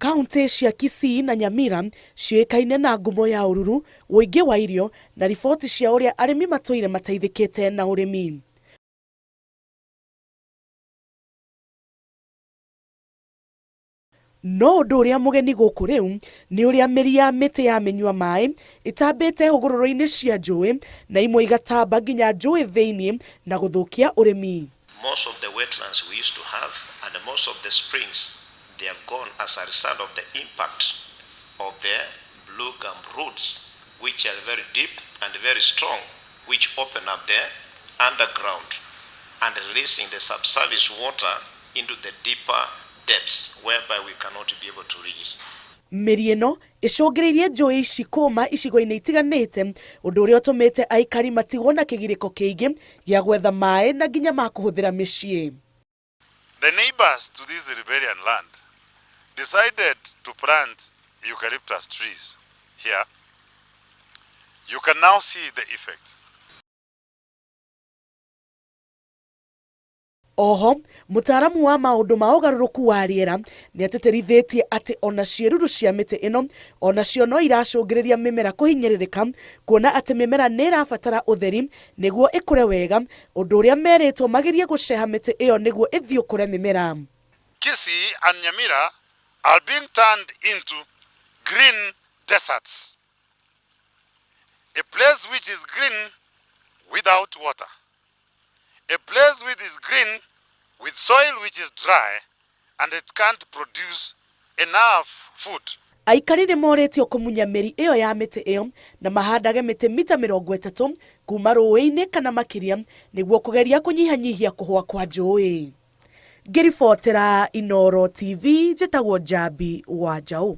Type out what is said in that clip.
Kaunti cia Kisii na Nyamira ciũĩkaine na ngumo ya ũruru, ũingĩ wa irio na riboti cia ũrĩa arĩmi matũire mateithĩkĩte na ũrĩmi. No ũndũ ũrĩa mũgeni gũkũ rĩu nĩ ũrĩa mĩri ya mĩtĩ ya mĩnyua maaĩ ĩtambĩte hũgũrũrũ-inĩ cia njũĩ na imwe igatamba nginya njũĩ thĩinĩ na gũthũkia ũrĩmi. Most of the wetlands we used to have and most of the springs, they have gone as a result of the impact of the blue gum roots, which are very deep and very strong, which open up the underground and releasing the subsurface water into the deeper depths whereby we cannot be able to reach. Mĩri ĩno ĩcũngĩrĩirie njũĩ ici kũũma icigo-inĩ itiganĩte, ũndũ ũrĩa ũtũmĩte aikari matigwo na kĩgirĩko kĩingĩ gĩa gwetha maaĩ na nginya ma kũhũthĩra mĩciĩ. The neighbors to this riparian land decided to plant eucalyptus trees here. You can now see the effect. Oho, mũtaaramu wa maũndũ ma ũgarũrũku wa rĩera nĩ atĩtĩrithĩtie atĩ ona ciĩruru cia mĩtĩ ĩno onacio no iracũngĩrĩria mĩmera kũhinyĩrĩrĩka, kuona atĩ mĩmera nĩ ĩrabatara ũtheri nĩguo ĩkũre wega, ũndũ ũrĩa merĩtwo magerie gũceha mĩtĩ ĩyo nĩguo ĩthiũkũre mĩmera. Kisii and Nyamira are being turned into green deserts. A place which is green without water. A place which is green with soil which is dry and it can't produce enough food. Aikari nĩ morĩtio kũmunya mĩri ĩyo ya mĩtĩ ĩyo na mahandage mĩtĩ mita 30 kuma rũĩ-inĩ kana makĩria nĩguo kũgeria kũnyihanyihia kũhwa kwa njũĩ. Ngĩribotera Inooro TV, njĩtagwo Njambi wa Njaũ.